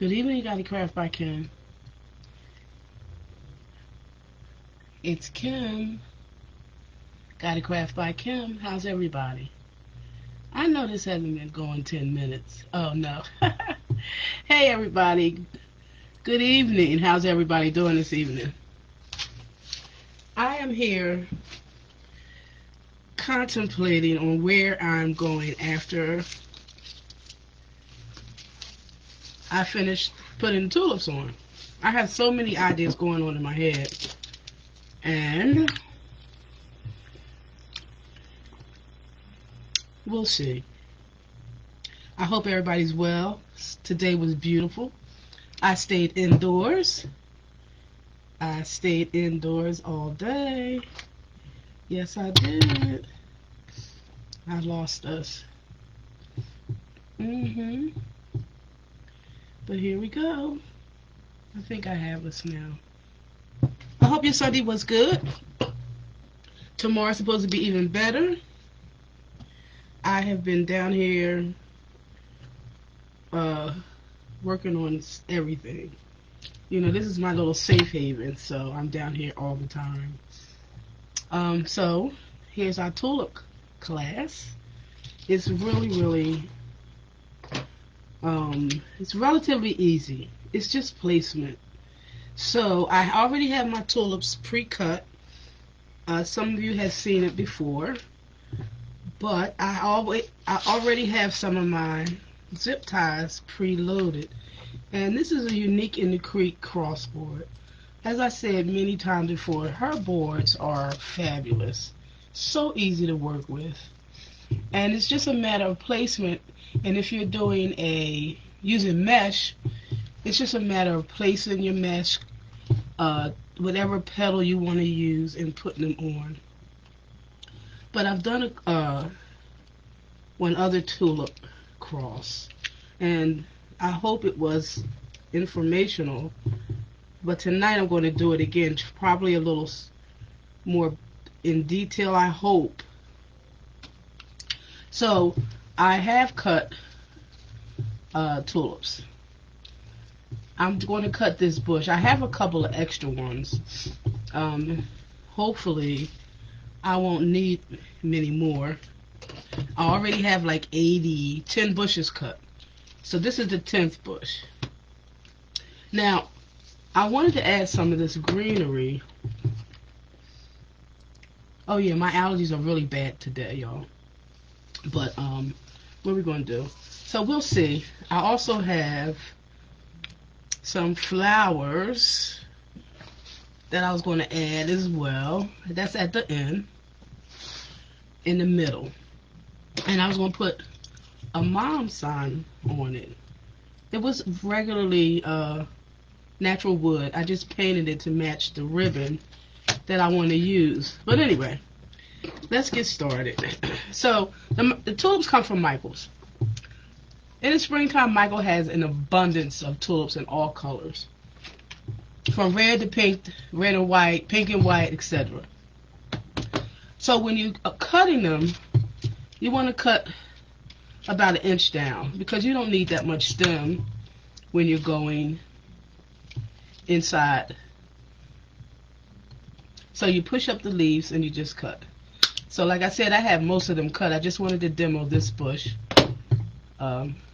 Good evening, Got Craft by Kim. It's Kim. Got Craft by Kim. How's everybody? I know this hasn't been going 10 minutes. Oh, no. Hey, everybody. Good evening. How's everybody doing this evening? I am here contemplating on where I'm going after I finished putting tulips on. I have so many ideas going on in my head, and we'll see. I hope everybody's well. Today was beautiful. I stayed indoors. I stayed indoors all day. Yes, I did. I lost us. But here we go. I think I have us now. I hope your Sunday was good. Tomorrow's supposed to be even better. I have been down here working on everything. You know, this is my little safe haven, so I'm down here all the time. So here's our tulip class. It's really it's relatively easy. It's just placement. So I already have my tulips pre-cut. Some of you have seen it before, but I already have some of my zip ties pre-loaded. And this is a Unique in the Creek crossboard. As I said many times before, her boards are fabulous. So easy to work with. And it's just a matter of placement. And if you're doing using mesh, it's just a matter of placing your mesh, whatever petal you want to use, and putting them on. But I've done one other tulip cross, and I hope it was informational. But tonight I'm going to do it again, probably a little more in detail, I hope. So I have cut tulips. I'm going to cut this bush. I have a couple of extra ones. Hopefully I won't need many more. I already have like 10 bushes cut. So this is the 10th bush. Now, I wanted to add some of this greenery. Oh yeah, my allergies are really bad today, y'all. But what are we going to do? So we'll see. I also have some flowers that I was going to add as well. That's at the end, in the middle. And I was going to put a mom sign on it. It was regularly natural wood. I just painted it to match the ribbon that I want to use. But anyway, let's get started. So the tulips come from Michael's. In the springtime, Michael has an abundance of tulips in all colors, from red to pink, red and white, pink and white, etc. So when you are cutting them, you want to cut about 1 inch down, because you don't need that much stem when you're going inside. So you push up the leaves and you just cut. So like I said, I have most of them cut. I just wanted to demo this bush.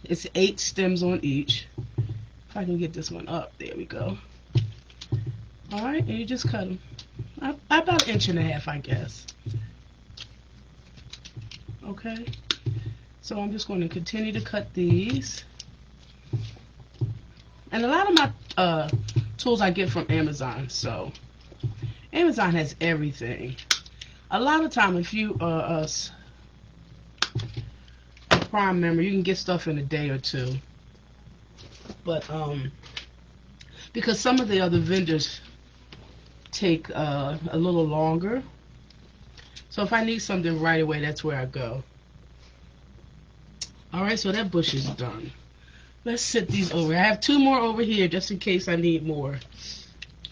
It's 8 stems on each. If I can get this one up, there we go. Alright, and you just cut them about 1.5 inches, I guess. Okay, so I'm just going to continue to cut these. And a lot of my tools I get from Amazon, so Amazon has everything. A lot of time, if you are a Prime member, you can get stuff in a day or two. But because some of the other vendors take a little longer, so if I need something right away, that's where I go. Alright, so that bush is done. Let's set these over. I have 2 more over here just in case I need more.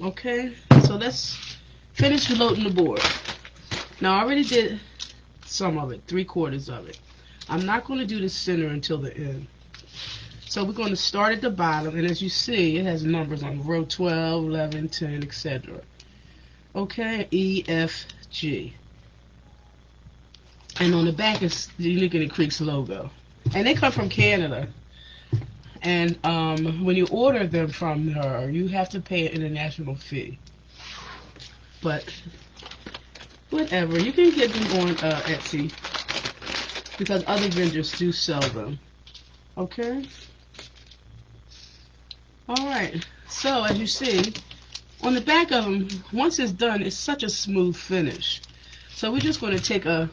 Okay, so let's finish loading the board. Now I already did some of it, 3/4 of it. I'm not going to do the center until the end. So we're going to start at the bottom, and as you see, it has numbers on row 12, 11, 10, etc. Okay, E, F, G. And on the back is the Unique and Creeks logo. And they come from Canada. And when you order them from her, you have to pay an international fee. But whatever, you can get them on Etsy because other vendors do sell them. Okay? Alright, so as you see, on the back of them, once it's done, it's such a smooth finish. So we're just going to take I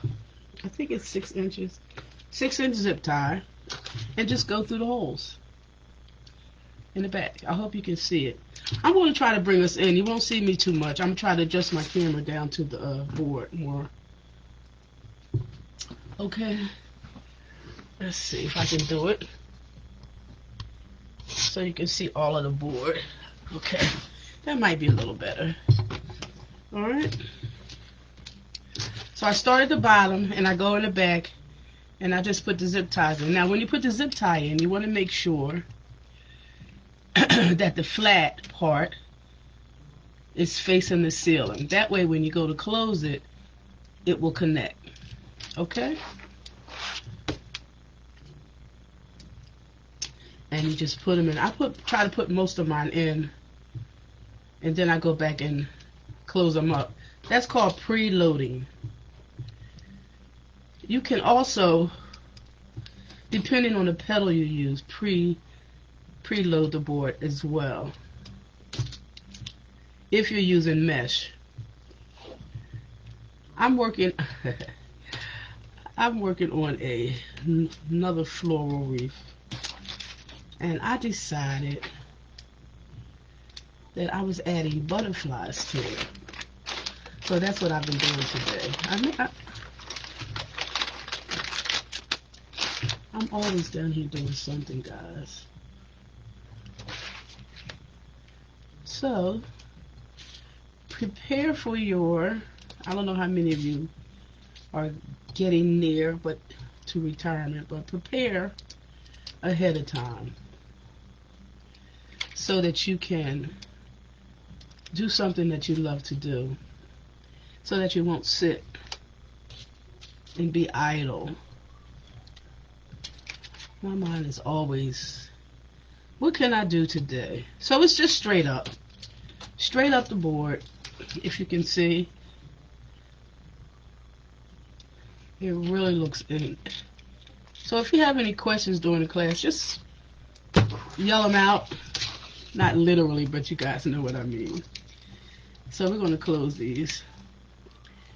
think it's 6 inches, 6-inch zip tie, and just go through the holes in the back. I hope you can see it. I'm going to try to bring us in. You won't see me too much. I'm going to try to adjust my camera down to the board more. Okay. Let's see if I can do it. So you can see all of the board. Okay. That might be a little better. Alright. So I start at the bottom and I go in the back and I just put the zip ties in. Now when you put the zip tie in, you want to make sure that the flat part is facing the ceiling. That way when you go to close it, it will connect. Okay? And you just put them in. Try to put most of mine in, and then I go back and close them up. That's called preloading. You can also, depending on the pedal you use, preload the board as well. If you're using mesh. I'm working on another floral wreath, and I decided that I was adding butterflies to it. So that's what I've been doing today. I'm always down here doing something, guys. So, prepare for your, I don't know how many of you are getting near to retirement, but prepare ahead of time so that you can do something that you love to do, so that you won't sit and be idle. My mind is always, what can I do today? So it's just straight up the board. If you can see, it really looks in. So if you have any questions during the class, just yell them out. Not literally, but you guys know what I mean. So we're going to close these.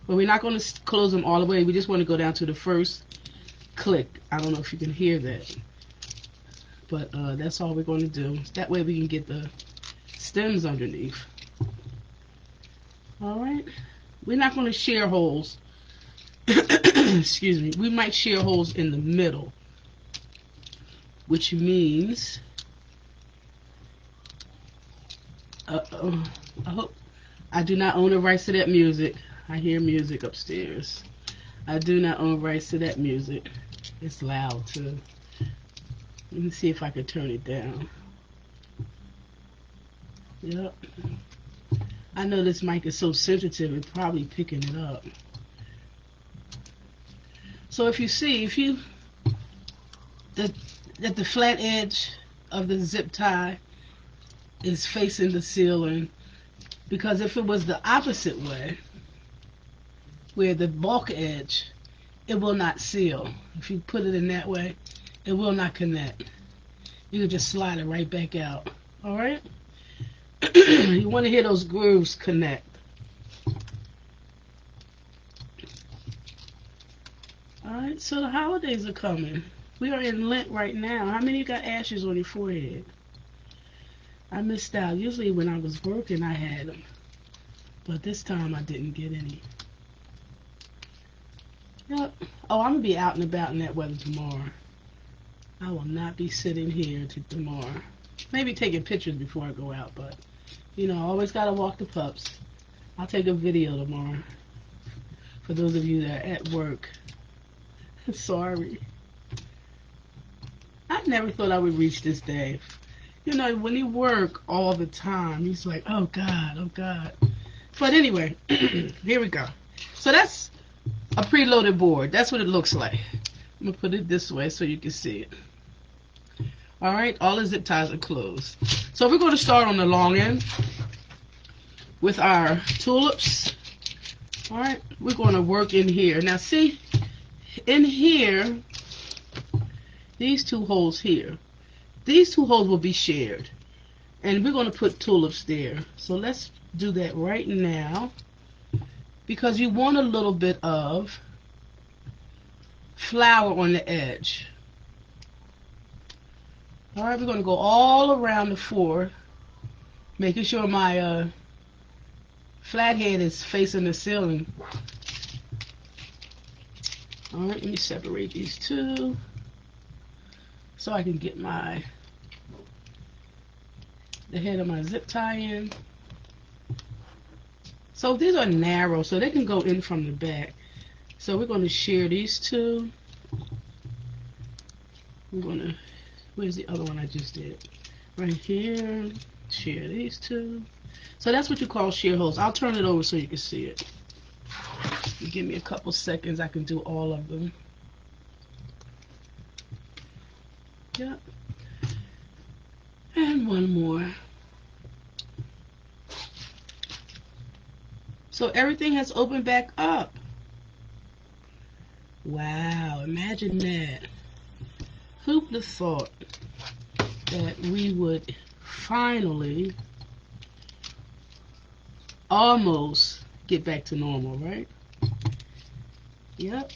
But we're not going to close them all the way. We just want to go down to the first click. I don't know if you can hear that. But that's all we're going to do. That way we can get the stems underneath. Alright? We're not going to shear holes. Excuse me. We might shear holes in the middle. Which means... I hope... I do not own the rights to that music. I hear music upstairs. I do not own rights to that music. It's loud too. Let me see if I can turn it down. Yep. I know this mic is so sensitive, it's probably picking it up. So if you see, that the flat edge of the zip tie is facing the ceiling, because if it was the opposite way, where the bulk edge, it will not seal. If you put it in that way, it will not connect. You can just slide it right back out. Alright? You want to hear those grooves connect. Alright, so the holidays are coming. We are in Lent right now. How many of you got ashes on your forehead? I missed out. Usually when I was working, I had them. But this time I didn't get any. Yep. Oh, I'm going to be out and about in that weather tomorrow. I will not be sitting here tomorrow. Maybe taking pictures before I go out, but, you know, I always got to walk the pups. I'll take a video tomorrow. For those of you that are at work. Sorry. never thought I would reach this day. You know, when you work all the time, he's like, oh God, oh God. But anyway, here we go. So that's a preloaded board. That's what it looks like. I'm going to put it this way so you can see it. Alright, all the zip ties are closed. So we're going to start on the long end with our tulips. Alright, we're going to work in here. Now see, in here, these two holes here, these two holes will be shared. And we're going to put tulips there. So let's do that right now. Because you want a little bit of flower on the edge. Alright, we're going to go all around the floor, making sure my flathead is facing the ceiling. Alright, let me separate these two so I can get the head of my zip tie in. So these are narrow, so they can go in from the back. So we're going to shear these two. We're going to, where's the other one I just did? Right here. Shear these two. So that's what you call shear holes. I'll turn it over so you can see it. You give me a couple seconds, I can do all of them. Yep. And one more. So everything has opened back up. Wow, imagine that. Who would have thought that we would finally almost get back to normal, right? Yep.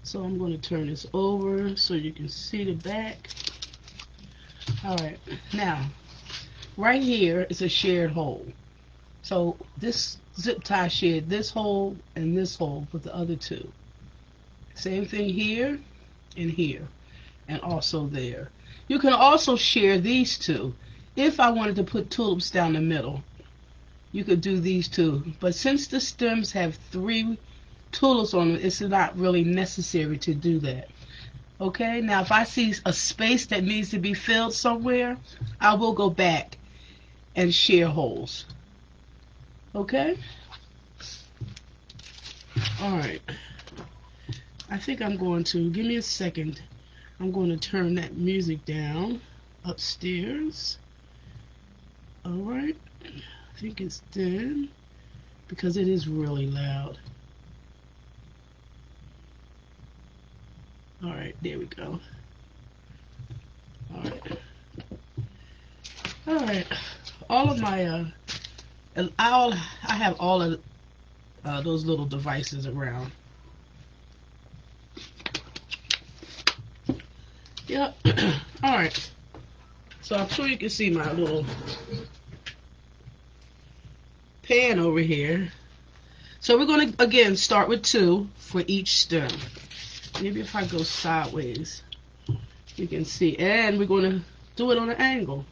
So I'm going to turn this over so you can see the back. Alright, now, right here is a shared hole. So this zip tie shared this hole and this hole with the other two. Same thing here and here, and also there. You can also share these two. If I wanted to put tulips down the middle, you could do these two. But since the stems have 3 tulips on them, it's not really necessary to do that. Okay, now if I see a space that needs to be filled somewhere, I will go back and share holes. Okay? Alright. I think I'm going to, give me a second, I'm going to turn that music down upstairs. Alright. I think it's done because it is really loud. Alright, there we go. Alright. Alright. All of my, I have all of those little devices around. Yep. Alright. So I'm sure you can see my little pan over here. So we're going to, again, start with 2 for each stem. Maybe if I go sideways, you can see. And we're going to do it on an angle.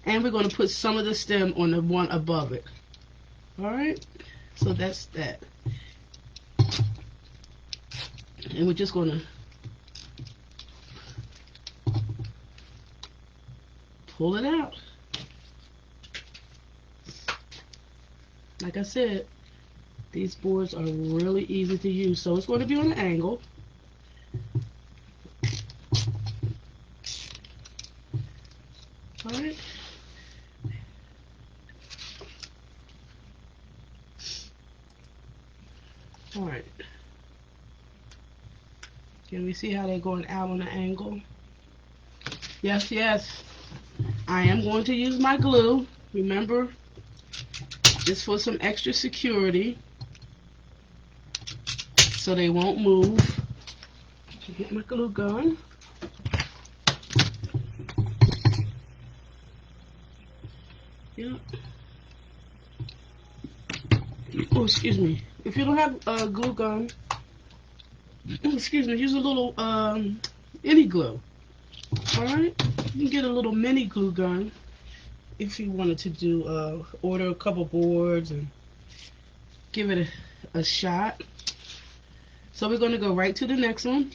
And we're going to put some of the stem on the one above it. Alright? So that's that. And we're just going to pull it out. Like I said, these boards are really easy to use. So it's going to be on an angle. Alright. Alright. Can we see how they're going out on an angle? Yes, yes. I am going to use my glue. Remember, just for some extra security, so they won't move. Get my glue gun. Yep. Oh, excuse me. If you don't have a glue gun, excuse me, use a little any glue. Alright? You can get a little mini glue gun if you wanted to do order a couple boards and give it a shot. So we're going to go right to the next one.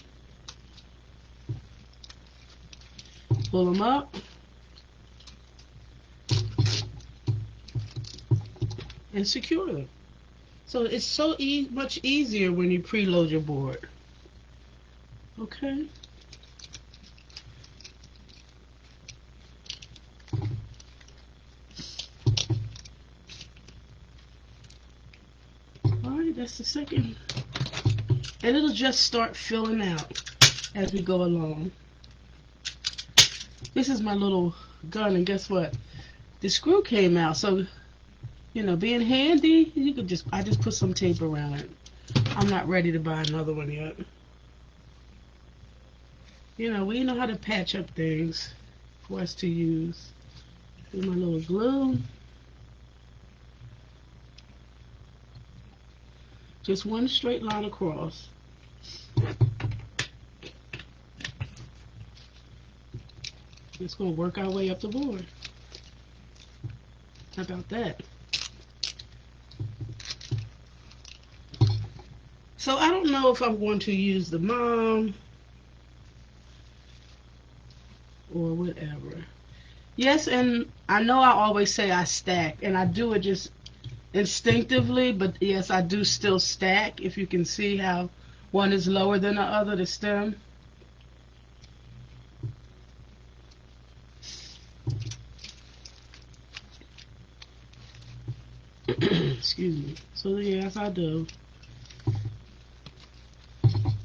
Pull them up. And secure them. So it's so much easier when you preload your board. Okay. Alright, that's the second. And it'll just start filling out as we go along. This is my little gun, and guess what? The screw came out, so you know, being handy, you could I just put some tape around it. I'm not ready to buy another one yet. You know, we know how to patch up things for us to use. Here's my little glue. Just one straight line across. Just going to work our way up the board. How about that? So I don't know if I'm going to use the mom or whatever. Yes, and I know I always say I stack, and I do it just instinctively, but yes, I do still stack. If you can see how one is lower than the other, the stem. Excuse me. So yes, I do.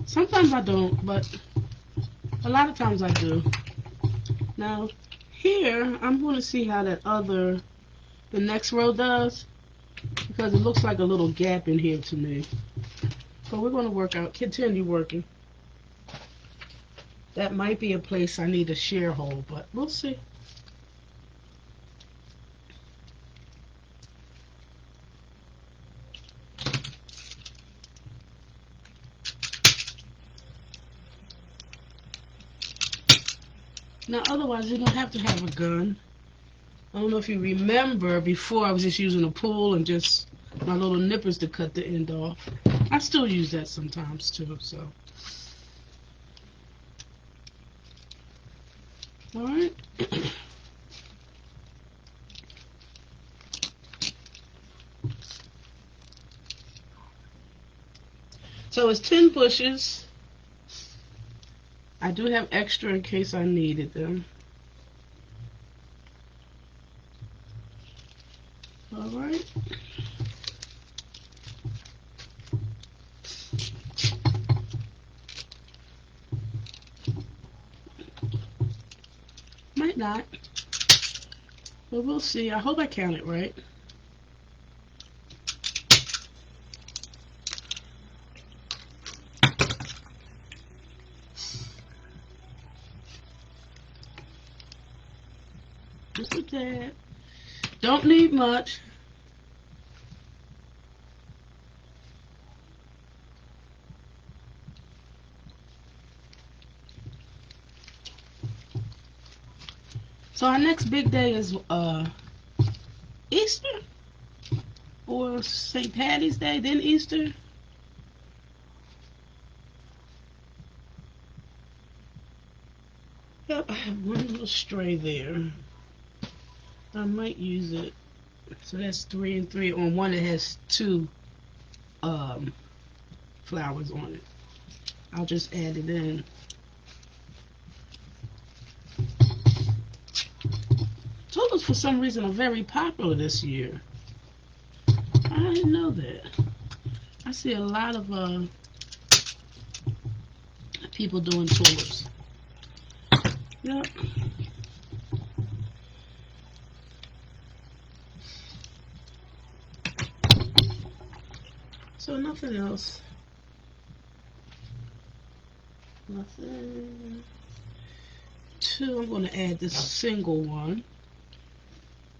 Sometimes I don't, but a lot of times I do. Now, here, I'm going to see how the next row does, because it looks like a little gap in here to me. So we're going to continue working. That might be a place I need a shear hole, but we'll see. Now, otherwise, you don't have to have a gun. I don't know if you remember, before I was just using a pool and just my little nippers to cut the end off. I still use that sometimes too, so. Alright. So it's 10 bushes. I do have extra in case I needed them. Alright. Might not. But we'll see. I hope I count it right. Just with that. Don't need much. So our next big day is Easter or St. Patty's Day, then Easter. Yep, I have one little stray there. I might use it. So that's 3 and 3 on one that has 2 flowers on it. I'll just add it in. Tulips, for some reason, are very popular this year. I didn't know that. I see a lot of people doing tulips. Yep. So nothing else. Nothing. 2, I'm going to add this single one.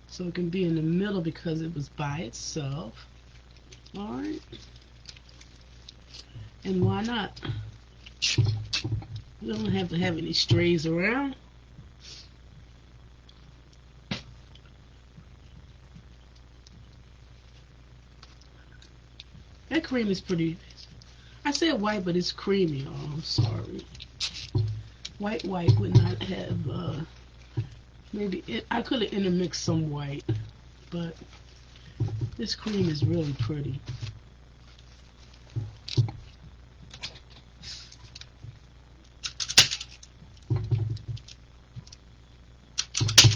So it can be in the middle because it was by itself. Alright. And why not? We don't have to have any strays around. That cream is pretty. I said white, but it's creamy. Oh, I'm sorry. White would not have, I could have intermixed some white, but this cream is really pretty.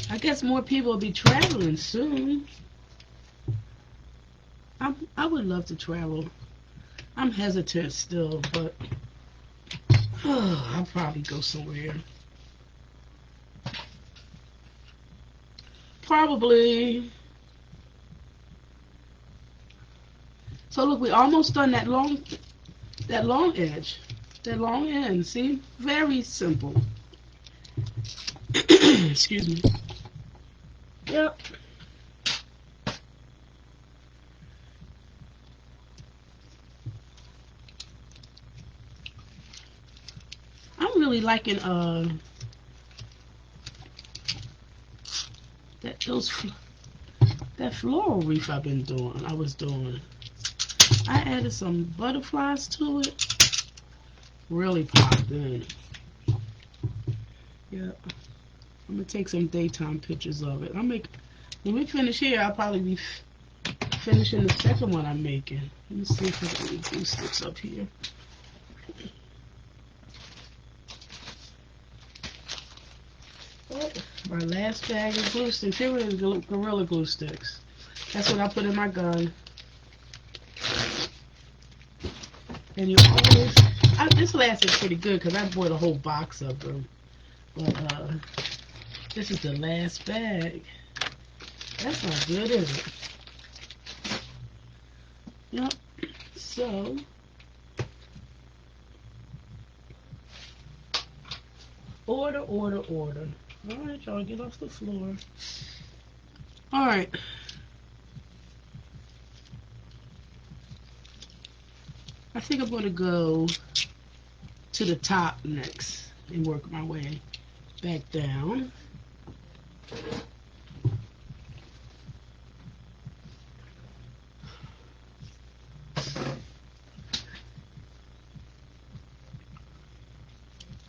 I guess more people will be traveling soon. I would love to travel. I'm hesitant still, but I'll probably go somewhere. Probably. So look, we almost done that long edge, that long end. See, very simple. Excuse me. Yep. I'm really liking that floral wreath I was doing. I added some butterflies to it. Really popped in. Yep. I'm gonna take some daytime pictures of it. When we finish here, I'll probably be finishing the second one I'm making. Let me see if I can get glue sticks up here. Oh, my last bag of glue sticks. Here it is, Gorilla Glue sticks. That's what I put in my gun. And you always, this lasted pretty good because I bought a whole box of them. But this is the last bag. That's not good, is it? Yep. So order. Alright, y'all, get off the floor. Alright. I think I'm going to go to the top next and work my way back down.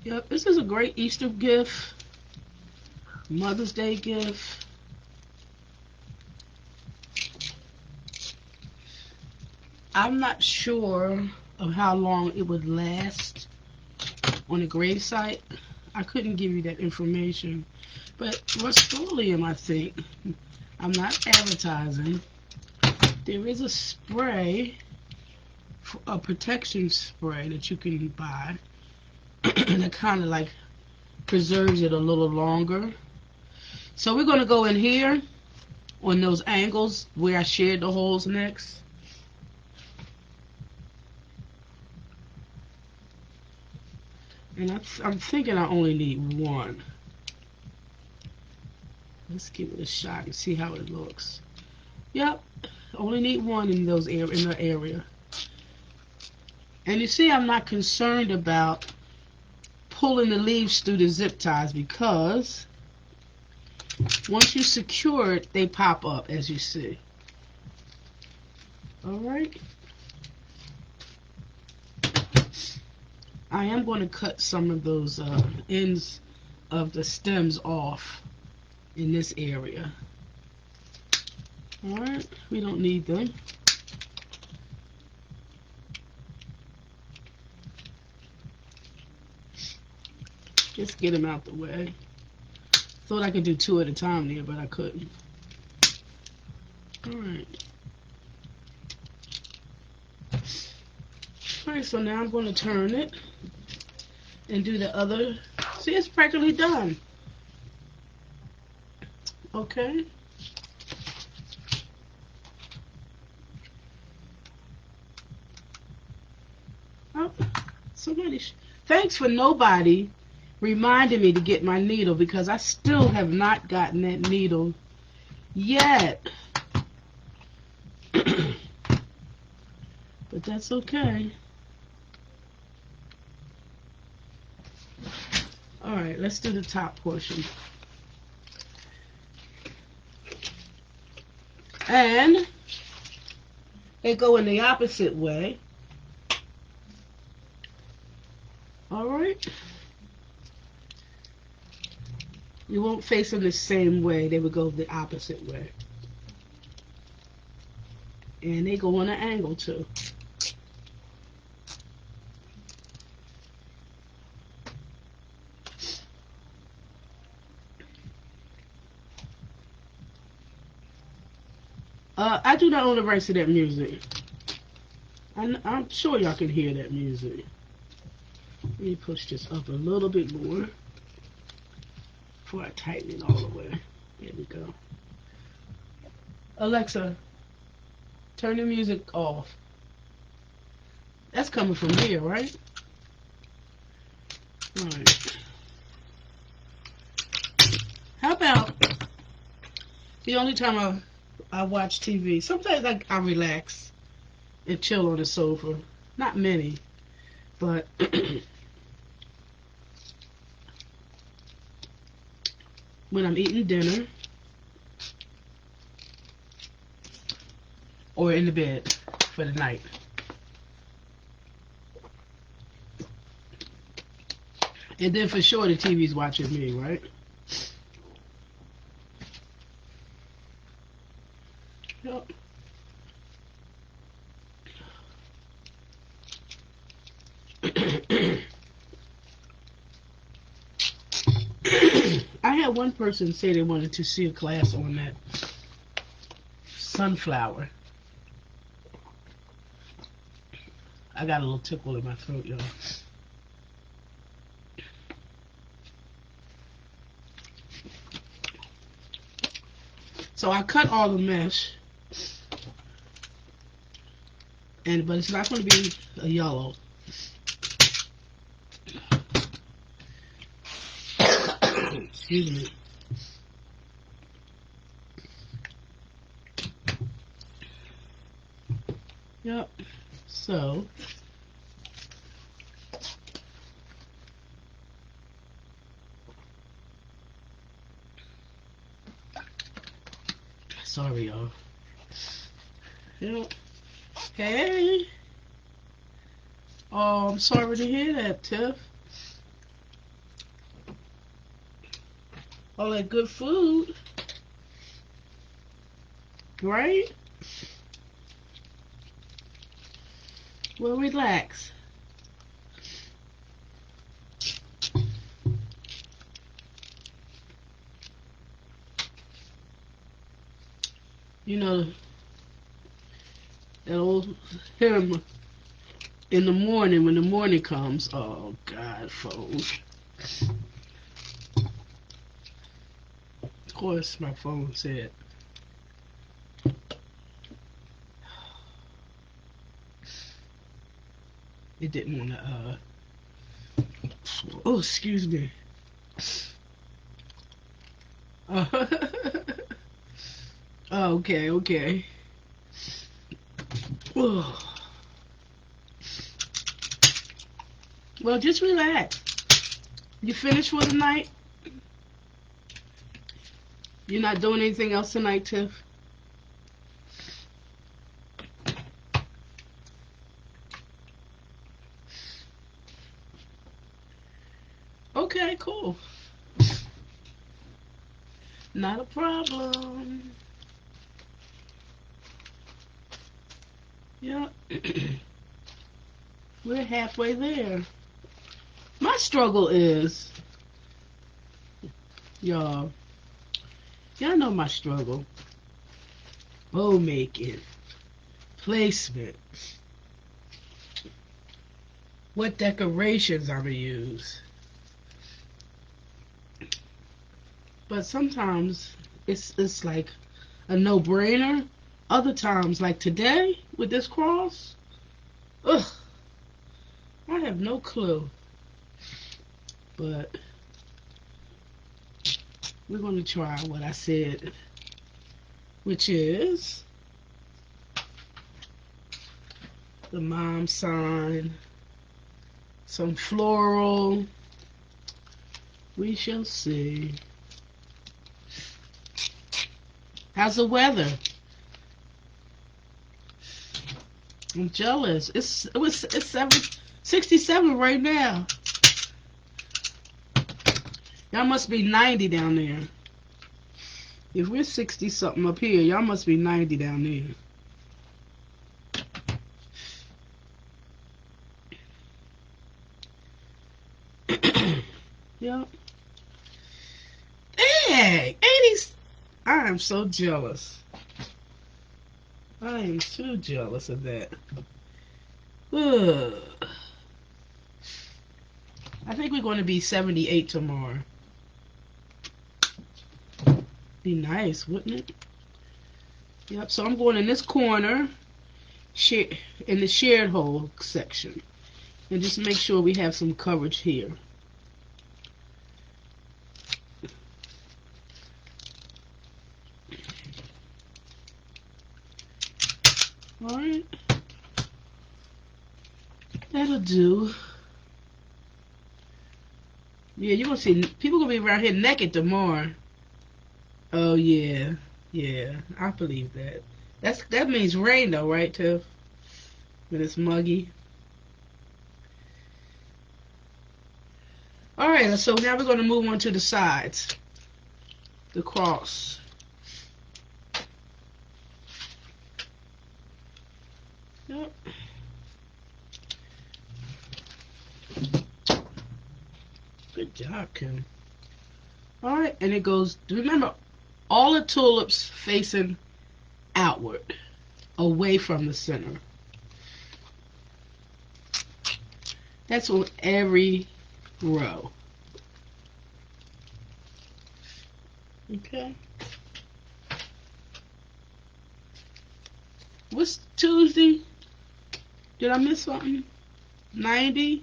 Yep, this is a great Easter gift, Mother's Day gift. I'm not sure of how long it would last on a gravesite. I couldn't give you that information. But Rust-Oleum, I think, I'm not advertising. There is a spray, a protection spray that you can buy that kind of like preserves it a little longer. So we're going to go in here on those angles where I shared the holes next. And I'm thinking I only need one. Let's give it a shot and see how it looks. Yep, only need one in those in the area. And you see, I'm not concerned about pulling the leaves through the zip ties because once you secure it, they pop up, as you see. All right. I am going to cut some of those ends of the stems off in this area. Alright, we don't need them. Just get them out the way. Thought I could do two at a time there, but I couldn't. Alright. Alright, so now I'm going to turn it and do the other. See, it's practically done. Okay. Oh, thanks for nobody reminding me to get my needle because I still have not gotten that needle yet. But that's okay. Alright, let's do the top portion. And they go in the opposite way. Alright. You won't face them the same way. They would go the opposite way. And they go on an angle too. I do not own the rights to that music. I'm sure y'all can hear that music. Let me push this up a little bit more before I tighten it all the way. There we go. Alexa, turn the music off. That's coming from here, right? Alright. How about the only time I watch TV? Sometimes I relax and chill on the sofa. Not many, but when I'm eating dinner or in the bed for the night. And then for sure the TV's watching me, right? Yep. I had one person say they wanted to see a class on that sunflower. I got a little tickle in my throat, y'all. So I cut all the mesh, but it's not going to be a yellow. Excuse me. Yep. So sorry, y'all. Yep. Hey. Oh, I'm sorry to hear that, Tiff. All that good food, right? Well, relax. You know, that old hymn, in the morning, when the morning comes. Oh, God, phone. Of course, my phone said. It didn't want to, oh, excuse me. Okay, okay. Oh. Well, just relax. You finished for the night? You're not doing anything else tonight, Tiff? Okay, cool. Not a problem. Yeah. We're halfway there. My struggle is, y'all know my struggle. Bow making, placement, what decorations I'm gonna use. But sometimes it's like a no-brainer. Other times, like today with this cross, ugh, I have no clue. But we're gonna try what I said, which is the mom sign, some floral. We shall see. How's the weather? I'm jealous. It's 67 right now. Y'all must be 90 down there. If we're 60 something up here, y'all must be 90 down there. Yep. Dang! 80s. I am so jealous. I am too jealous of that. Ugh. I think we're going to be 78 tomorrow. Be nice, wouldn't it? Yep, so I'm going in this corner, in the shared hole section. And just make sure we have some coverage here. Alright. That'll do. Yeah, you're gonna see people gonna be around here naked tomorrow. Oh yeah. Yeah, I believe that. That means rain though, right, Tiff? When it's muggy. Alright, so now we're gonna move on to the sides. The cross. Yep. Good job, Kim. Alright, and it goes, remember, all the tulips facing outward, away from the center. That's on every row. Okay. What's Tuesday? Did I miss something? 90?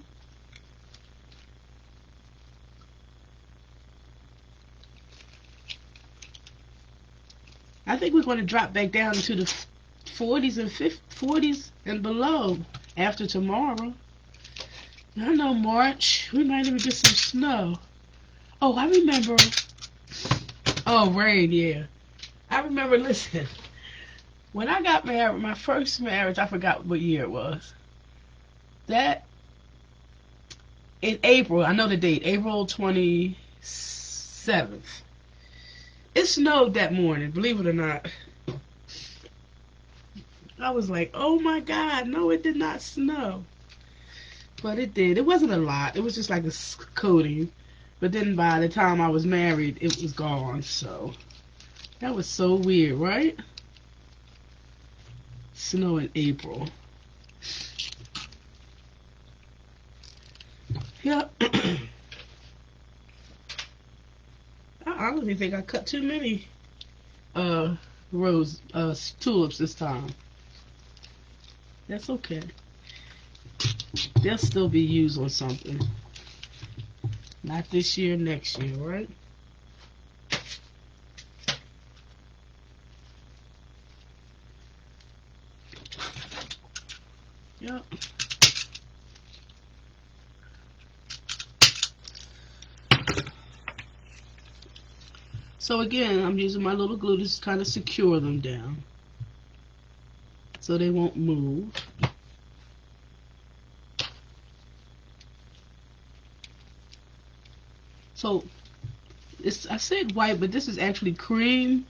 I think we're going to drop back down into the 40s and 40s and below after tomorrow. I know March. We might even get some snow. Oh, I remember. Oh, rain, yeah. I remember, listen. When I got married, my first marriage, I forgot what year it was. That, in April, I know the date, April 27th. It snowed that morning, believe it or not. I was like, oh my God, no, it did not snow. But it did. It wasn't a lot. It was just like a coating. But then by the time I was married, it was gone. So that was so weird, right? Snow in April. Yep. I honestly think I cut too many tulips this time. That's okay. They'll still be used on something. Not this year, next year, right? Yep. So again, I'm using my little glue to kind of secure them down so they won't move. So I said white, but this is actually cream.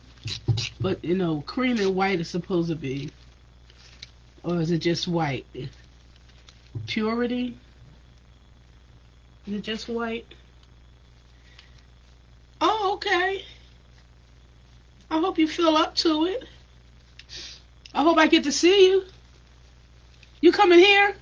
But you know, cream and white is supposed to be, or is it just white? Purity? Is it just white? Oh, okay. I hope you feel up to it. I hope I get to see you. You coming here?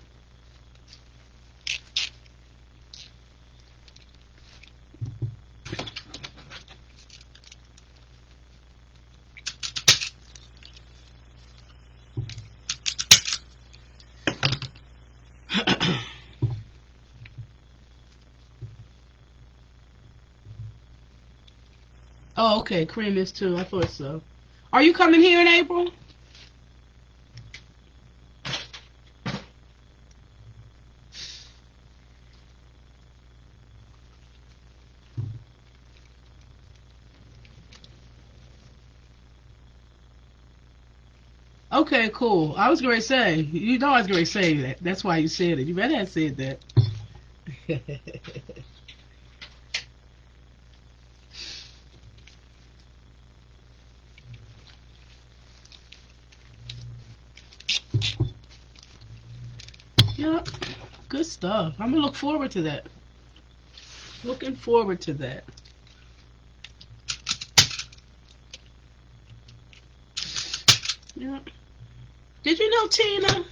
Oh, okay. Creme is too. I thought so. Are you coming here in April? Okay, cool. I was going to say, you know I was going to say that. That's why you said it. You better have said that. stuff. I'm gonna look forward to that. Looking forward to that. Yeah. Did you know Tina,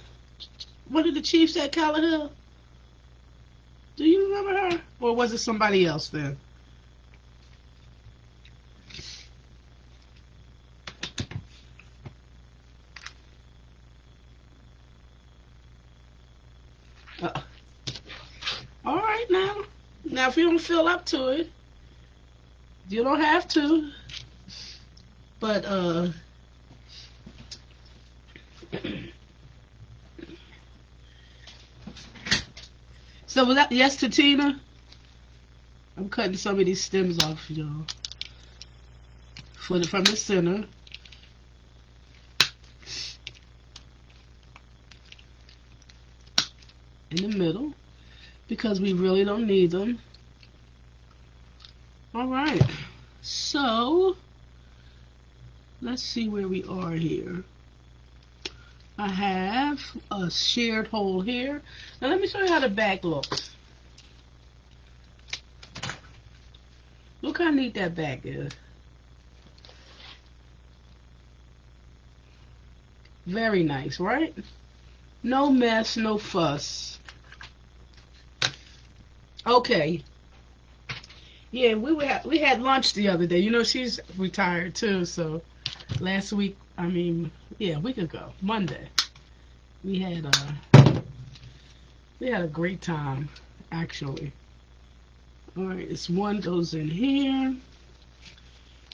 one of the chiefs at Callahoo? Do you remember her? Or was it somebody else then? Uh, all right now. Now if you don't feel up to it, you don't have to. But so was that yes to Tina? I'm cutting some of these stems off, y'all. From the center. In the middle. Because we really don't need them. Alright. So let's see where we are here. I have a shared hole here. Now let me show you how the back looks. Look how neat that back is. Very nice, right? No mess, no fuss. Okay. Yeah, we had lunch the other day. You know, she's retired too, so last week, I mean, yeah, a week ago, Monday, we had a great time, actually. All right, this one goes in here,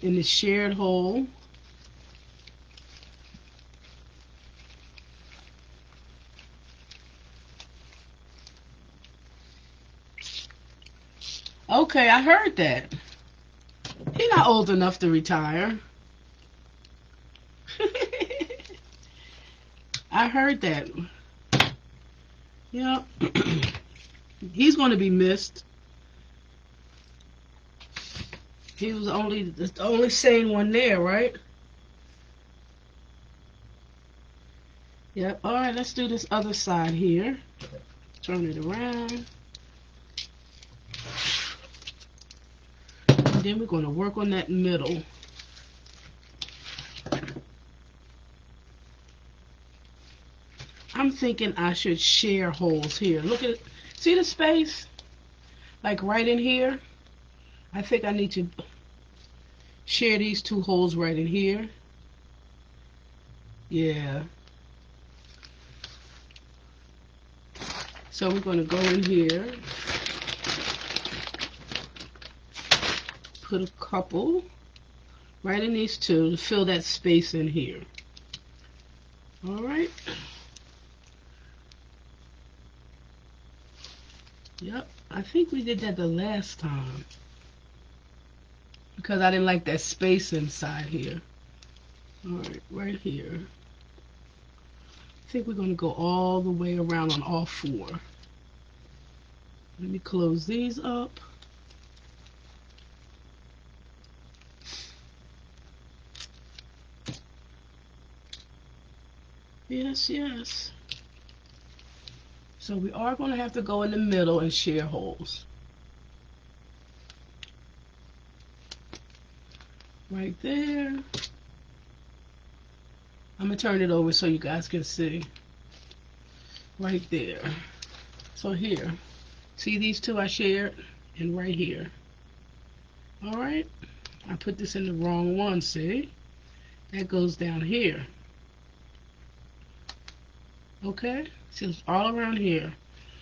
in the shared hole. Okay, I heard that. He's not old enough to retire. I heard that. Yep. He's going to be missed. He was the only sane one there, right? Yep. All right, let's do this other side here. Turn it around. And then we're going to work on that middle. I'm thinking I should share holes here. Look at, see the space? Like right in here? I think I need to share these two holes right in here. Yeah. So we're going to go in here. Put a couple right in these two to fill that space in here. Alright. Yep, I think we did that the last time. Because I didn't like that space inside here. Alright, right here. I think we're going to go all the way around on all four. Let me close these up. Yes, yes. So we are going to have to go in the middle and share holes. Right there. I'm going to turn it over so you guys can see. Right there. So here. See these two I shared? And right here. Alright. I put this in the wrong one, see? That goes down here. Okay? So it's all around here.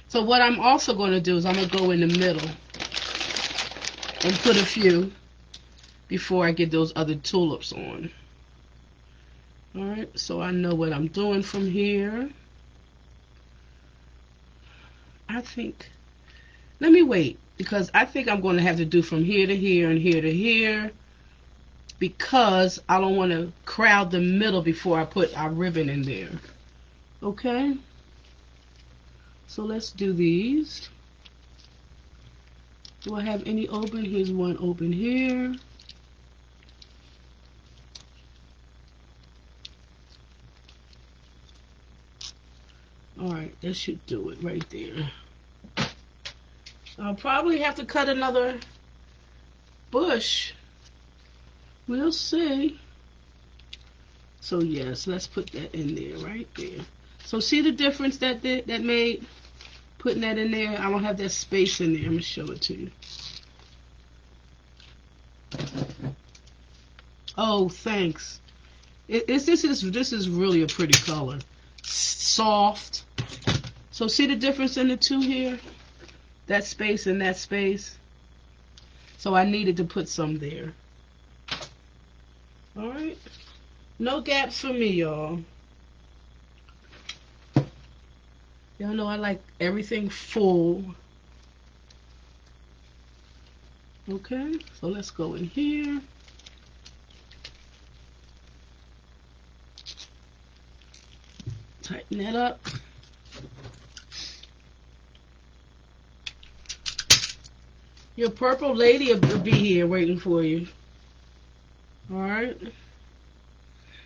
So what I'm also going to do is I'm going to go in the middle and put a few before I get those other tulips on. Alright, so I know what I'm doing from here. I think, let me wait, because I think I'm going to have to do from here to here and here to here, because I don't want to crowd the middle before I put our ribbon in there. Okay? So let's do these. Do I have any open? Here's one open here. Alright, that should do it right there. I'll probably have to cut another bush. We'll see. So yes, let's put that in there, right there. So see the difference that made, putting that in there? I don't have that space in there. I'm gonna show it to you. Oh, thanks. This is really a pretty color. Soft. So see the difference in the two here? That space and that space. So I needed to put some there. Alright. No gaps for me, y'all. Y'all know I like everything full. Okay, so let's go in here. Tighten that up. Your purple lady will be here waiting for you. Alright.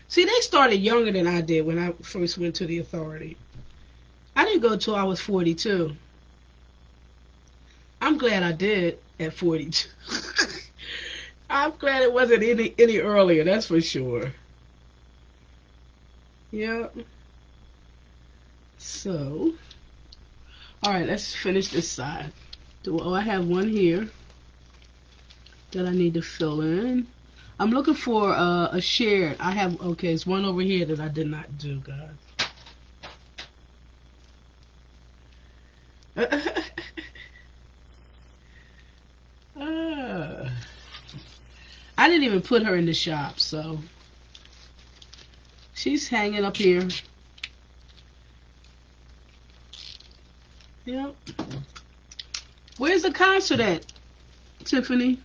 See, they started younger than I did when I first went to the authority. I didn't go till I was 42. I'm glad I did at 42. I'm glad it wasn't any earlier, that's for sure. Yep. So, alright, let's finish this side. Oh, I have one here that I need to fill in. I'm looking for a shared. I have, okay, it's one over here that I did not do, guys. I didn't even put her in the shop, so she's hanging up here. Yep. Where's the concert at, Tiffany?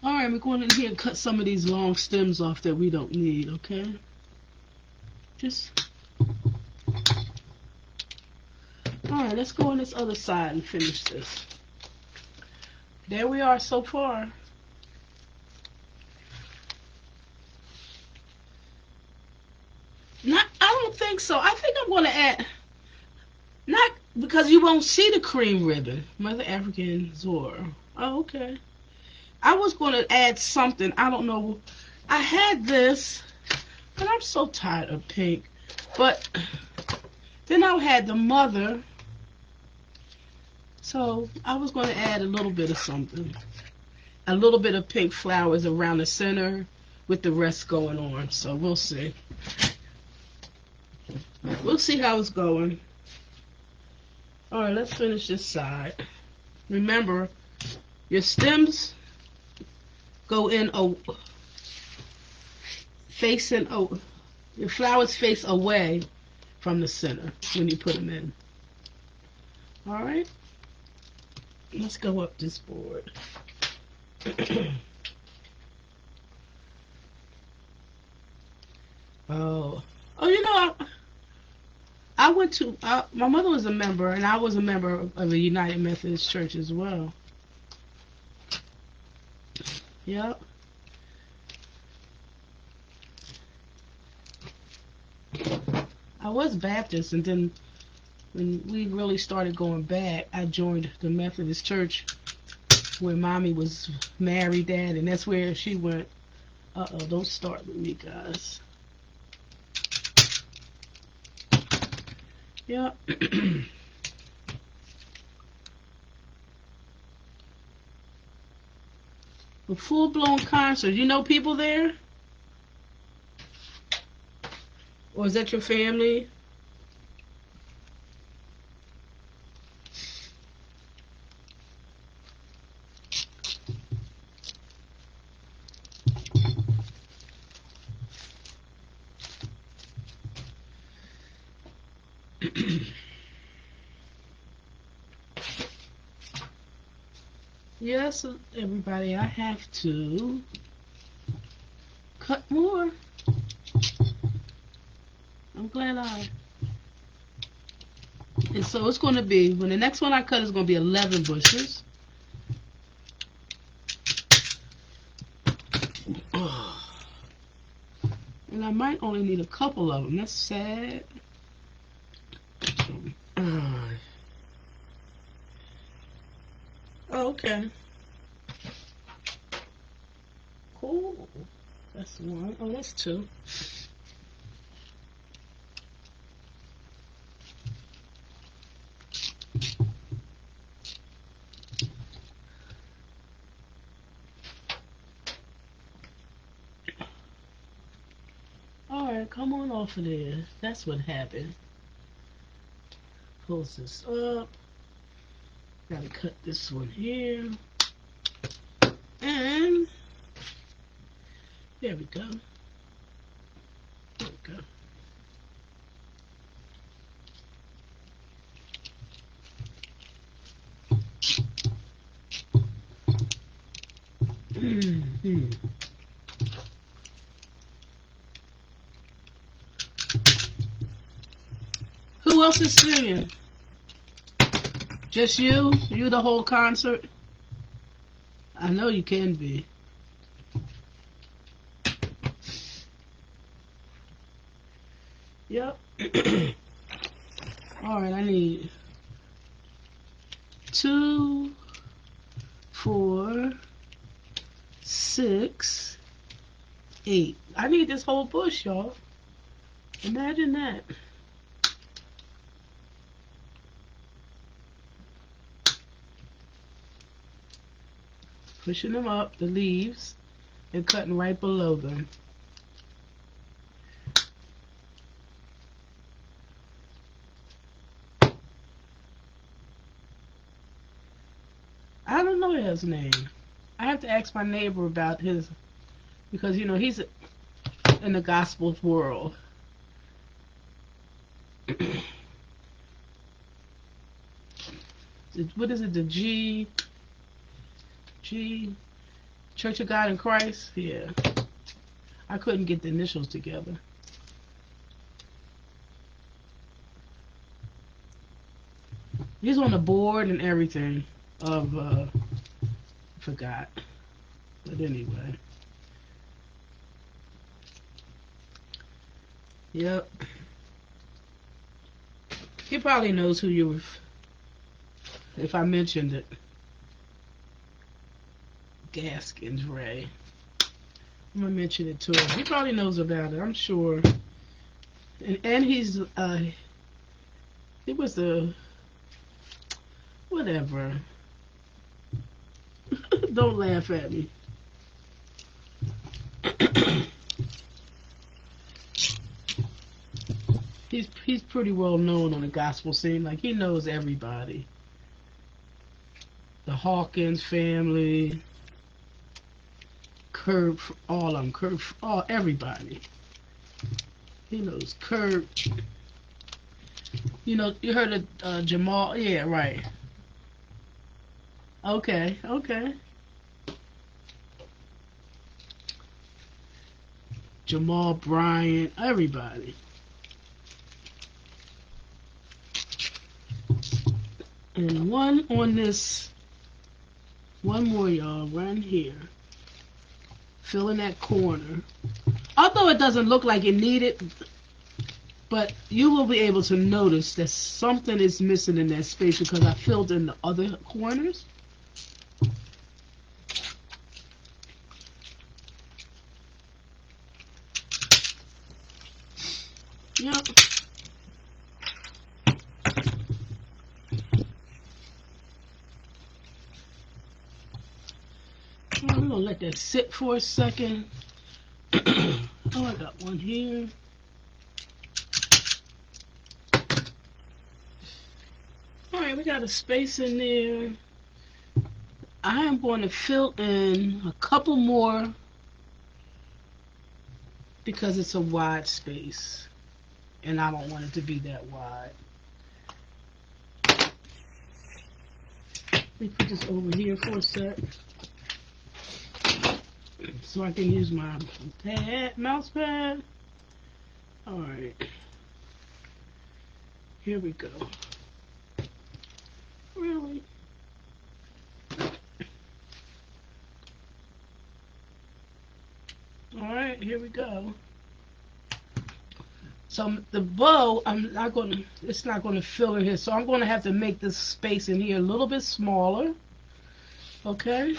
Alright, we're going in here and cut some of these long stems off that we don't need, okay? Alright, let's go on this other side and finish this. There we are so far. I don't think so. I think I'm going to add, not because you won't see the cream ribbon. Mother African Zora. Oh, okay. I was going to add something. I don't know. I had this, but I'm so tired of pink. But then I had the mother. So I was going to add a little bit of something. A little bit of pink flowers around the center with the rest going on. So we'll see. We'll see how it's going. Alright, let's finish this side. Remember, your stems go in facing, your flowers face away from the center when you put them in. Alright, let's go up this board. You know, I went to, my mother was a member, and I was a member of the United Methodist Church as well. Yep. I was Baptist, and then when we really started going back, I joined the Methodist Church where Mommy was married at, and that's where she went. Don't start with me, guys. Yep. A full-blown concert. You know people there? Or is that your family? Yes, everybody, I have to cut more. I'm glad I And so it's going to be, when the next one I cut is going to be 11 bushes. And I might only need a couple of them. That's sad. Oh, okay. Cool. That's one. Oh, that's two. Alright, come on off of there. That's what happened. Close this up. Gotta cut this one here. And there we go. There we go. Mm-hmm. Who else is singing? Just you? You the whole concert? I know you can be. Yep. Alright, I need 2, 4, 6, 8. I need this whole bush, y'all. Imagine that. Pushing them up, the leaves, and cutting right below them. I don't know his name. I have to ask my neighbor about his, because you know he's in the gospel world. What is it? The G Church of God in Christ? Yeah. I couldn't get the initials together. He's on the board and everything of forgot. But anyway. Yep. He probably knows who you were if I mentioned it. Gaskins Ray. I'm gonna mention it to him. He probably knows about it, I'm sure. And he's it was the whatever. Don't laugh at me. He's pretty well known on the gospel scene. Like he knows everybody. The Hawkins family, Kurt, all of them, Kurt, everybody. He knows Kurt. You know, you heard of Jamal? Yeah, right. Okay, okay. Jamal Bryant, everybody. And one on this, one more, y'all, right here. Fill in that corner. Although it doesn't look like it needed, but you will be able to notice that something is missing in that space because I filled in the other corners. Yep. I'm gonna let that sit for a second. Oh, I got one here. Alright, we got a space in there. I am going to fill in a couple more because it's a wide space and I don't want it to be that wide. Let me put this over here for a sec so I can use my mouse pad. Alright, here we go. Really? Alright, here we go. So the bow, it's not going to fill in here. So I'm going to have to make this space in here a little bit smaller. Okay?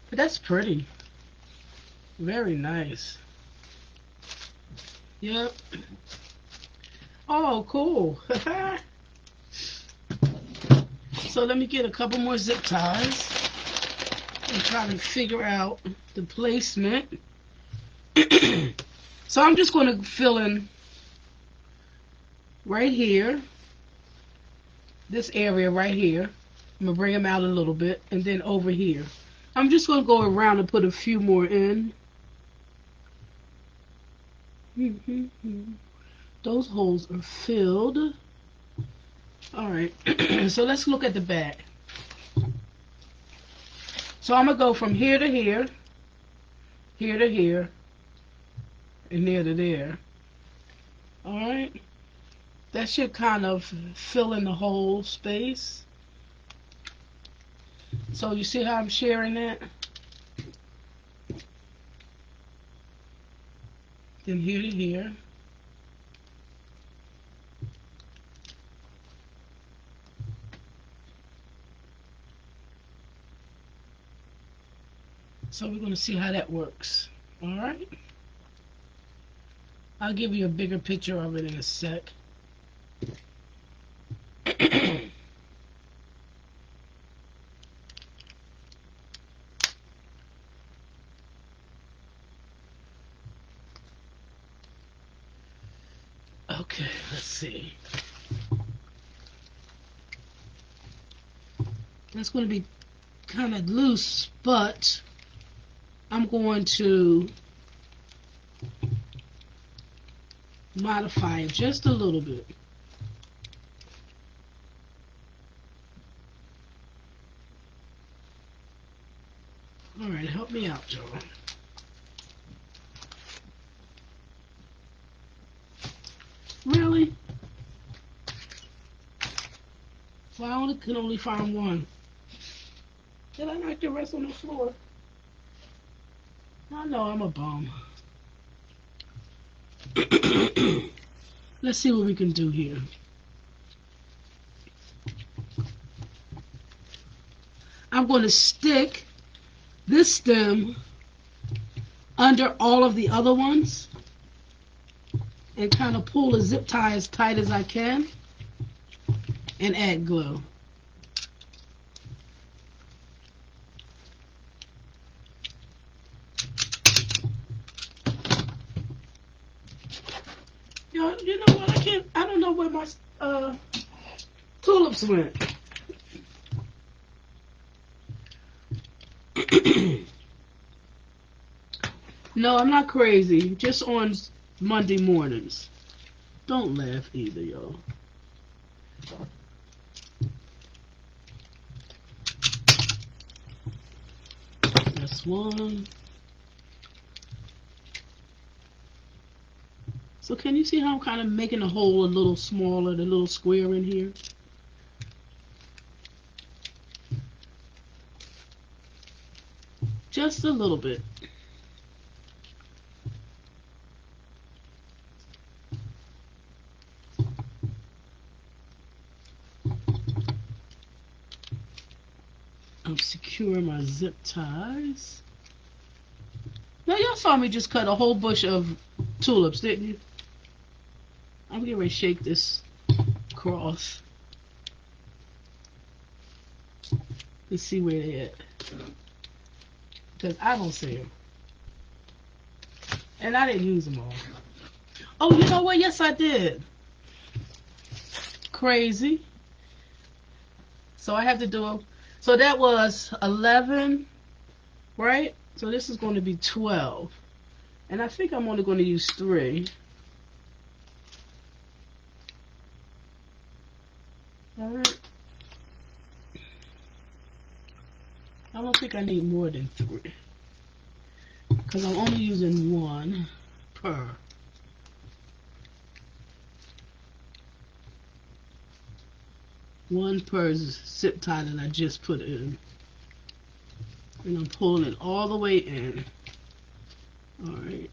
But that's pretty. Very nice. Yep. Oh, cool. So let me get a couple more zip ties and try to figure out the placement. So I'm just going to fill in right here, this area right here. I'm going to bring them out a little bit, and then over here. I'm just going to go around and put a few more in. Those holes are filled. Alright, so let's look at the back. So I'm going to go from here to here, here to here, and there to there. Alright, that should kind of fill in the whole space. So you see how I'm sharing that? Then here to here. So we're going to see how that works. Alright? I'll give you a bigger picture of it in a sec. Okay, let's see. That's going to be kind of loose, but I'm going to modify it just a little bit. Alright, help me out, Joe. Really? Well, I can only find one. Did I knock the rest on the floor? I know I'm a bum. Let's see what we can do here. I'm going to stick this stem under all of the other ones and kind of pull the zip tie as tight as I can and add glue. You know what? I don't know where my tulips went. No, I'm not crazy. Just on Monday mornings. Don't laugh either, y'all. That's one. So can you see how I'm kind of making the hole a little smaller, the little square in here? Just a little bit. I'm securing my zip ties. Now y'all saw me just cut a whole bush of tulips, didn't you? I'm getting ready to shake this cross. Let's see where they at. Because I don't see them. And I didn't use them all. Oh, you know what? Yes, I did. Crazy. So I have to do... So that was 11, right? So this is going to be 12. And I think I'm only going to use 3. Alright. I don't think I need more than 3. Because I'm only using 1 per. one per zip tie that I just put in. And I'm pulling it all the way in. Alright.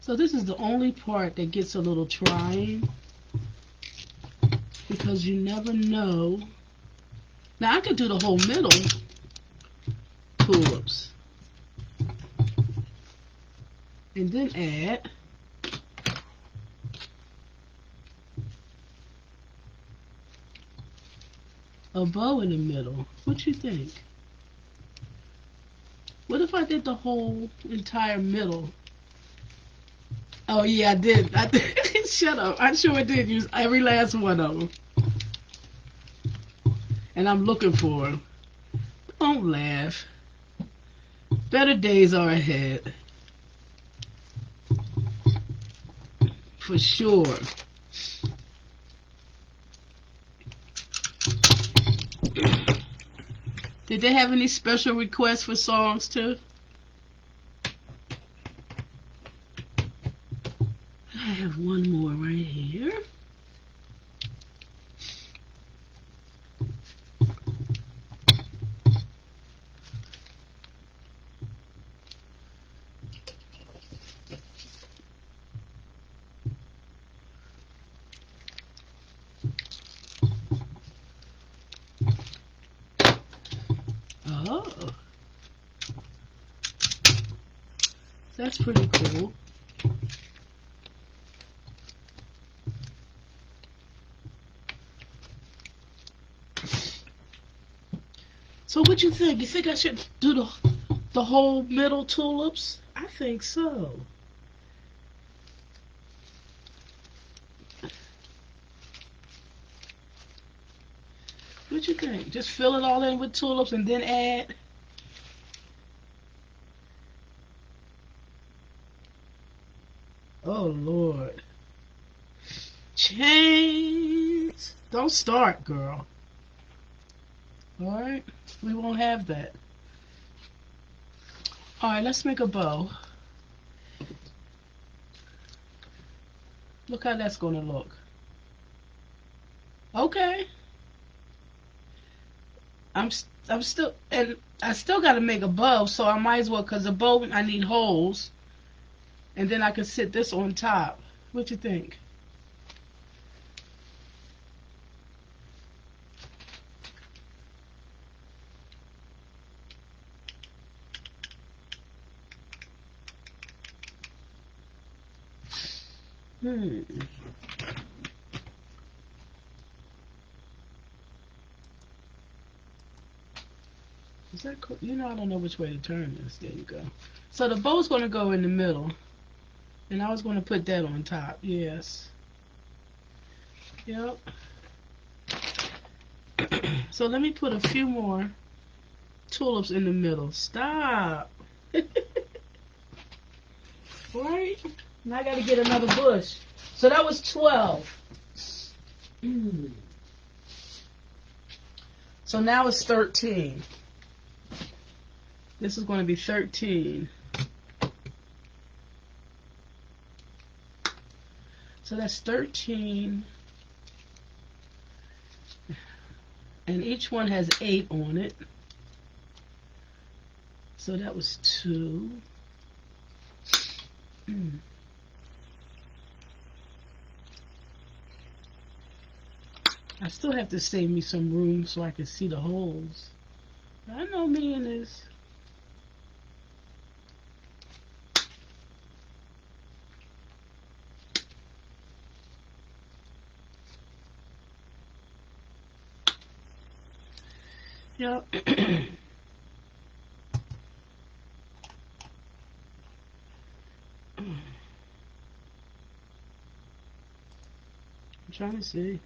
So this is the only part that gets a little trying, because you never know. Now I could do the whole middle tulips and then add a bow in the middle. What you think? What if I did the whole entire middle? Oh yeah, I did. Shut up. I sure did use every last one of them. And I'm looking for them. Don't laugh. Better days are ahead. For sure. Did they have any special requests for songs too? I have one more right here. Oh, that's pretty cool. So what you think? You think I should do the whole middle tulips? I think so. What you think? Just fill it all in with tulips and then add? Oh Lord. Chains. Don't start, girl. Alright? We won't have that. Alright, let's make a bow. Look how that's gonna look. Okay. I'm still, and I still gotta make a bow, so I might as well, cause a bow I need holes, and then I can sit this on top. What you think? Hmm. Is that cool? You know, I don't know which way to turn this. There you go. So the bow's gonna go in the middle, and I was gonna put that on top. Yes. Yep. So let me put a few more tulips in the middle. Stop. Right? Now I gotta get another bush. So that was 12. So now it's 13. This is going to be 13. So that's 13. And each one has 8 on it. So that was 2. I still have to save me some room so I can see the holes. I know me and this. Yep. I'm trying to see.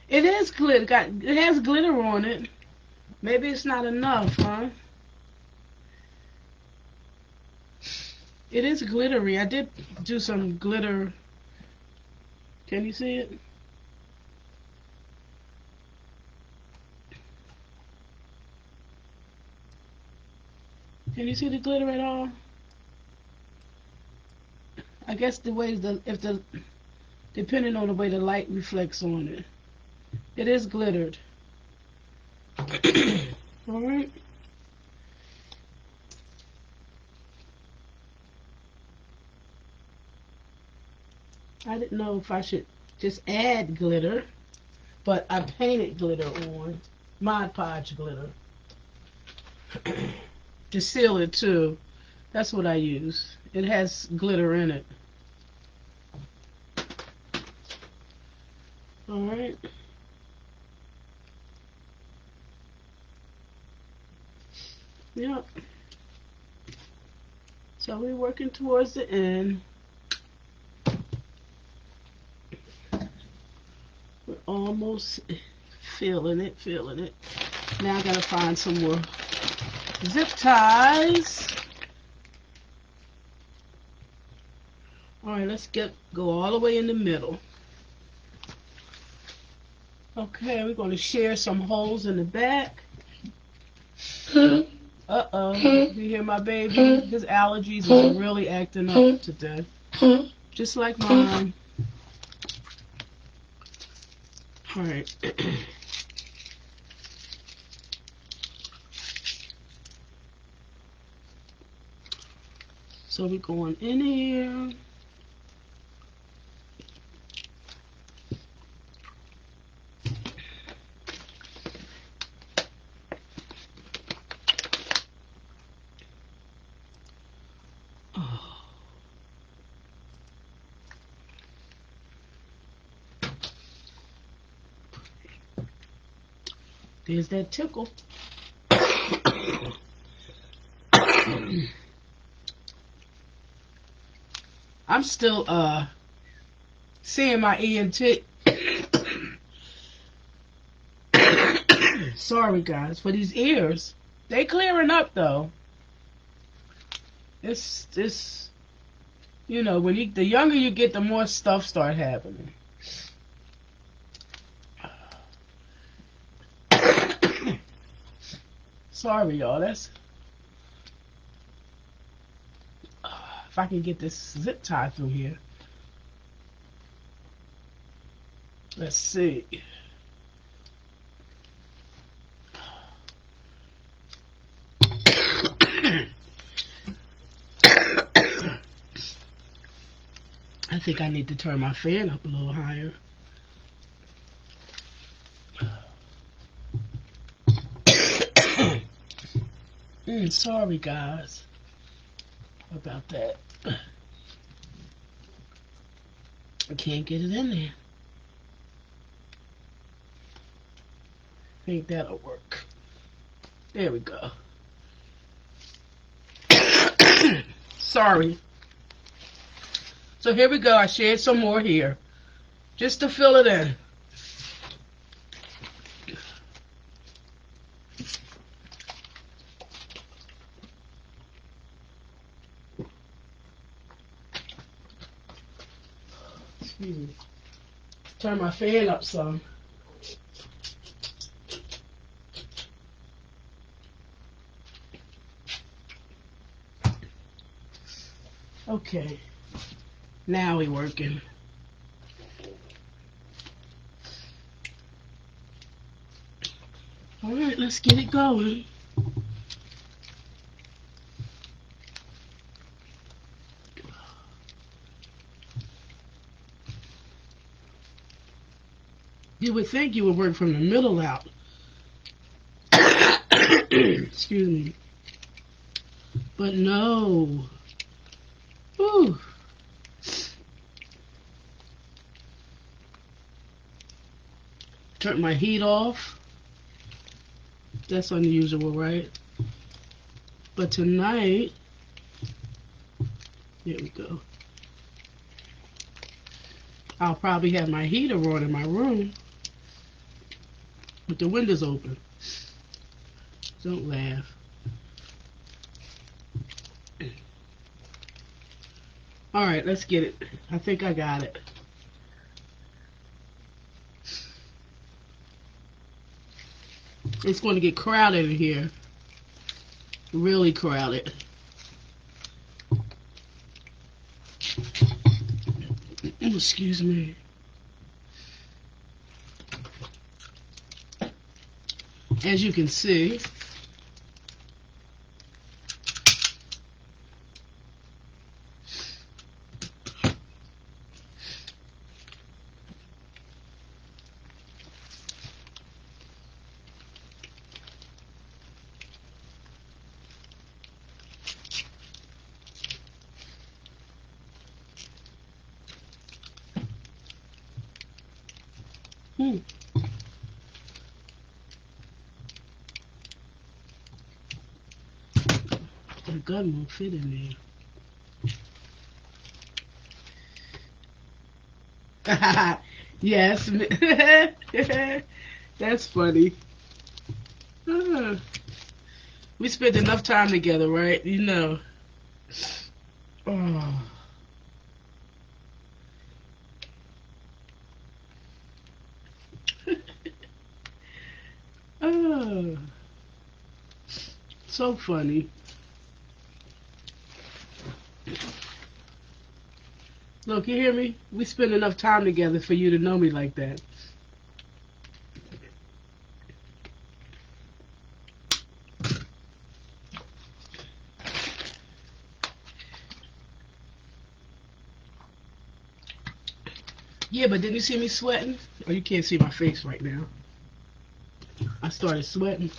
It is glitter. It has glitter on it. Maybe it's not enough, huh? It is glittery. I did do some glitter. Can you see it? Can you see the glitter at all? I guess the way depending on the way the light reflects on it, it is glittered. All right. I didn't know if I should just add glitter, but I painted glitter on, Mod Podge glitter, to seal it too. That's what I use. It has glitter in it. Alright. Yep. So we're working towards the end. We're almost feeling it. Now I gotta find some more zip ties. Alright, let's go all the way in the middle. Okay, we're going to share some holes in the back. Uh-oh, you hear my baby? His allergies are really acting up today. Just like mine. Alright. So we're going in here. There's that tickle. I'm still seeing my ENT. Sorry guys for these ears. They clearing up though. It's you know, when the younger you get, the more stuff start happening. Sorry y'all, that's if I can get this zip tie through here. Let's see. I think I need to turn my fan up a little higher. Sorry guys about that. I can't get it in there. I think that'll work. There we go. Sorry. So here we go. I shared some more here just to fill it in. Excuse me. Turn my fan up some. Okay. Now we working. All right, let's get it going. You would think you would work from the middle out. Excuse me. But no. Whew. Turn my heat off. That's unusual, right? But tonight, there we go. I'll probably have my heater on in my room with the windows open. Don't laugh. Alright, let's get it. I think I got it. It's going to get crowded in here. Really crowded. Excuse me. As you can see, the gun won't fit in there. Yes. That's funny. We spent enough time together, right? You know. Oh. Oh. So funny. Look, you hear me? We spend enough time together for you to know me like that. Yeah, but didn't you see me sweating? Oh, you can't see my face right now. I started sweating.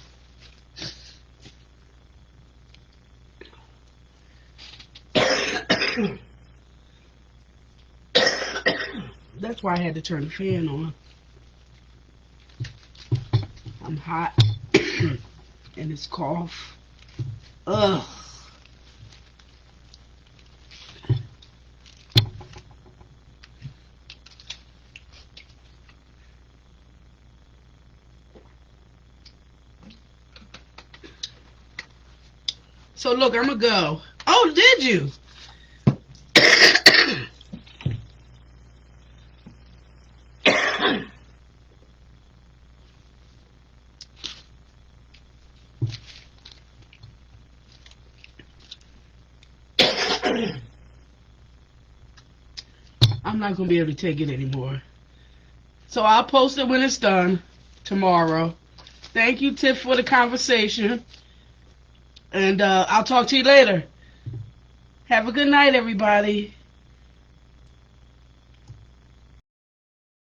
That's why I had to turn the fan on. I'm hot. And it's cough. Ugh. So look, I'm gonna go. Oh, did you? I'm not gonna be able to take it anymore. So I'll post it when it's done tomorrow. Thank you, Tiff, for the conversation. And I'll talk to you later. Have a good night, everybody.